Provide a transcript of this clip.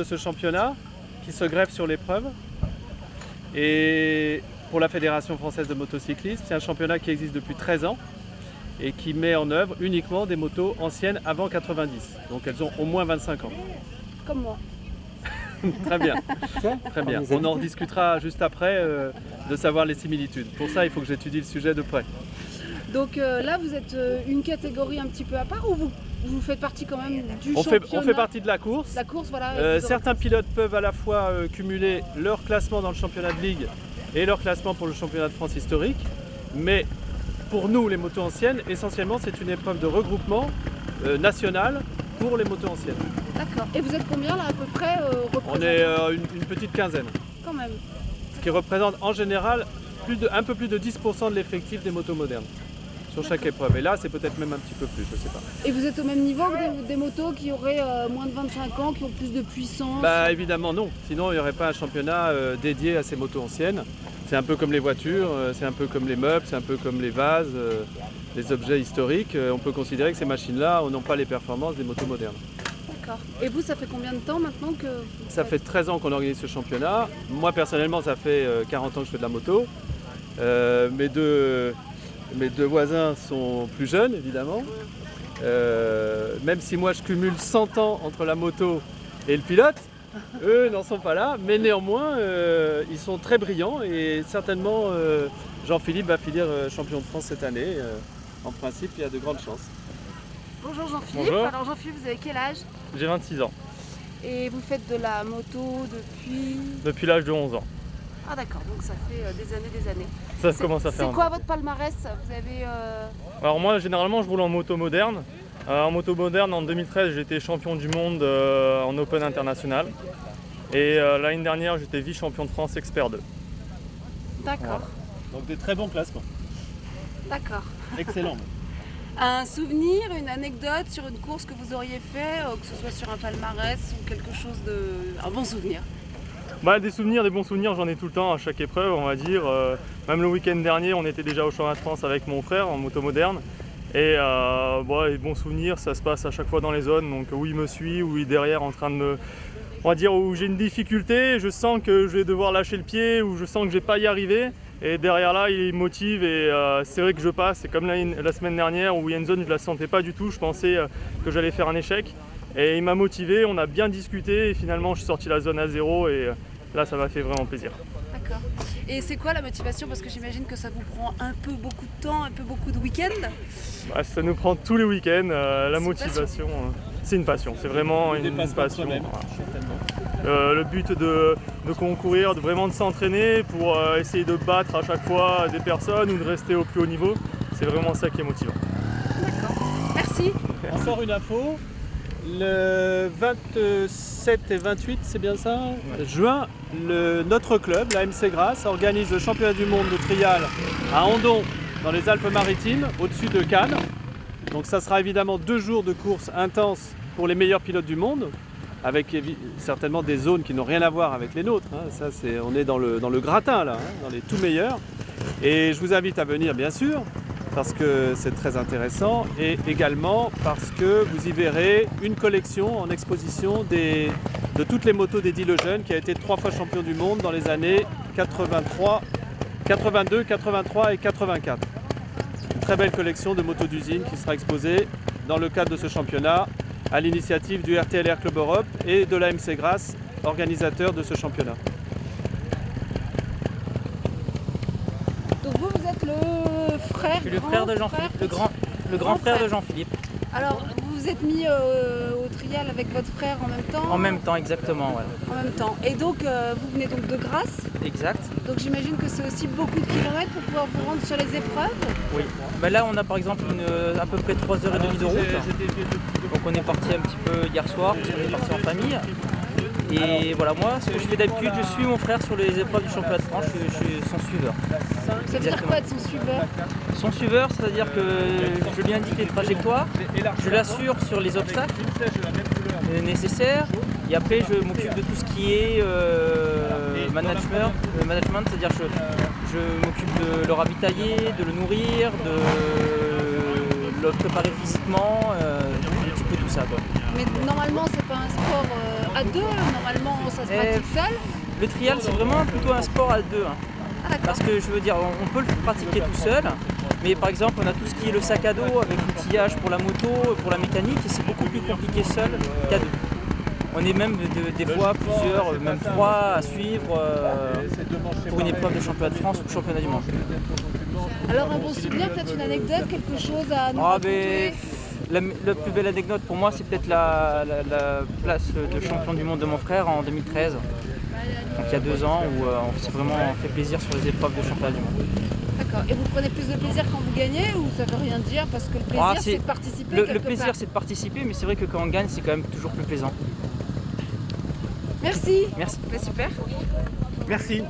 de ce championnat qui se greffe sur l'épreuve. Et pour la Fédération française de motocyclisme, c'est un championnat qui existe depuis 13 ans et qui met en œuvre uniquement des motos anciennes avant 90. Donc elles ont au moins 25 ans. Comme moi. Très bien, très bien. On en rediscutera juste après de savoir les similitudes. Pour ça, il faut que j'étudie le sujet de près. Donc là, vous êtes une catégorie un petit peu à part ou vous faites partie quand même du championnat? On fait partie de la course. La course, voilà. Certains pilotes peuvent à la fois cumuler leur classement dans le championnat de ligue et leur classement pour le championnat de France historique. Mais pour nous, les motos anciennes, essentiellement, c'est une épreuve de regroupement national pour les motos anciennes. D'accord. Et vous êtes combien là à peu près On est une petite quinzaine. Quand même. Ce qui représente en général un peu plus de 10% de l'effectif des motos modernes sur chaque épreuve. Et là, c'est peut-être même un petit peu plus, je ne sais pas. Et vous êtes au même niveau que des motos qui auraient moins de 25 ans, qui ont plus de puissance? Bah évidemment non, sinon il n'y aurait pas un championnat dédié à ces motos anciennes. C'est un peu comme les voitures, c'est un peu comme les meubles, c'est un peu comme les vases, les objets historiques. On peut considérer que ces machines-là n'ont pas les performances des motos modernes. D'accord. Et vous, ça fait combien de temps maintenant que... Ça fait 13 ans qu'on organise ce championnat. Moi personnellement, ça fait 40 ans que je fais de la moto. Mes deux voisins sont plus jeunes, évidemment. Même si moi je cumule 100 ans entre la moto et le pilote, eux n'en sont pas là. Mais néanmoins, ils sont très brillants et certainement Jean-Philippe va finir champion de France cette année. En principe, il y a de grandes chances. Bonjour Jean-Philippe. Bonjour. Alors Jean-Philippe, vous avez quel âge? J'ai 26 ans, Et vous faites de la moto depuis l'âge de 11 ans. Ah d'accord, donc ça fait des années. Ça commence à faire C'est quoi votre palmarès? Vous avez... Alors moi, généralement, je roule en moto moderne. En moto moderne, en 2013, j'étais champion du monde en Open international. Et l'année dernière, j'étais vice-champion de France Expert 2. D'accord, Voilà. Donc des très bons classements. d'accord. Excellent. Un souvenir, une anecdote sur une course que vous auriez fait, que ce soit sur un palmarès ou quelque chose de... un bon souvenir? Des souvenirs, des bons souvenirs, j'en ai tout le temps à chaque épreuve, on va dire. Même le week-end dernier, on était déjà au championnat de France avec mon frère en moto moderne. Et les bons souvenirs, ça se passe à chaque fois dans les zones. Donc où il me suit, où il est derrière en train de me... On va dire où j'ai une difficulté, je sens que je vais devoir lâcher le pied, ou je sens que je vais pas y arriver. Et derrière là, il motive et c'est vrai que je passe. C'est comme la semaine dernière où il y a une zone où je ne la sentais pas du tout. Je pensais que j'allais faire un échec. Et il m'a motivé, on a bien discuté et finalement je suis sorti de la zone à 0 et là ça m'a fait vraiment plaisir. D'accord. Et c'est quoi la motivation? Parce que j'imagine que ça vous prend un peu beaucoup de temps, un peu beaucoup de week-ends. Ça nous prend tous les week-ends, la C'est motivation. C'est une passion, c'est vraiment une passion. Même, Le but de concourir, vraiment de s'entraîner pour essayer de battre à chaque fois des personnes ou de rester au plus haut niveau, c'est vraiment ça qui est motivant. D'accord. Merci. Encore une info, le 27 et 28, c'est bien ça, juin, notre club, la MC Grasse, organise le championnat du monde de trial à Andon, dans les Alpes-Maritimes, au-dessus de Cannes. Donc ça sera évidemment 2 jours de course intense pour les meilleurs pilotes du monde, avec certainement des zones qui n'ont rien à voir avec les nôtres. Ça, on est dans le gratin là, dans les tout meilleurs. Et je vous invite à venir bien sûr, parce que c'est très intéressant, et également parce que vous y verrez une collection en exposition de toutes les motos d'Eddy Lejeune, qui a été 3 fois champion du monde dans les années 83, 82, 83 et 84. Une très belle collection de motos d'usine qui sera exposée dans le cadre de ce championnat à l'initiative du RTLR Club Europe et de la MC Grasse, organisateur de ce championnat. Donc vous êtes le frère... Je suis le frère de Jean-Philippe, le grand frère de Jean-Philippe. Alors vous vous êtes mis au trial avec votre frère en même temps? En même temps, exactement, ouais. En même temps. Et donc vous venez donc de Grasse. Exact. Donc j'imagine que c'est aussi beaucoup de kilomètres pour pouvoir vous rendre sur les épreuves. Oui. Là, on a par exemple à peu près 3h30 de route. Donc on est parti un petit peu hier soir, parce qu'on est parti en famille. Et voilà, moi, ce que je fais d'habitude, je suis mon frère sur les épreuves du championnat de France, je suis son suiveur. Ça veut dire quoi être son suiveur? Son suiveur, c'est-à-dire que je lui indique les trajectoires, je l'assure sur les obstacles nécessaires, et après je m'occupe de tout ce qui est management, c'est-à-dire je m'occupe de le ravitailler, de le nourrir, de le préparer physiquement, un petit peu tout ça, quoi. Mais normalement, c'est pas un sport à deux, normalement, ça se pratique seul. Le trial, c'est vraiment plutôt un sport à deux. Hein. Ah, d'accord. Parce que je veux dire, on peut le pratiquer tout seul, mais par exemple, on a tout ce qui est le sac à dos avec l'outillage pour la moto, pour la mécanique, et c'est beaucoup plus compliqué seul qu'à deux. On est même des fois plusieurs, même 3 à suivre pour une épreuve de championnat de France ou championnat du monde. Alors un bon souvenir, peut-être une anecdote, quelque chose à nous raconter? La plus belle anecdote pour moi, c'est peut-être la place de champion du monde de mon frère en 2013. Donc il y a 2 ans où on s'est vraiment fait plaisir sur les épreuves de championnat du monde. D'accord. Et vous prenez plus de plaisir quand vous gagnez ou ça veut rien dire parce que le plaisir c'est de participer Le plaisir c'est de participer, mais c'est vrai que quand on gagne c'est quand même toujours plus plaisant. Merci. Merci. Super. Merci.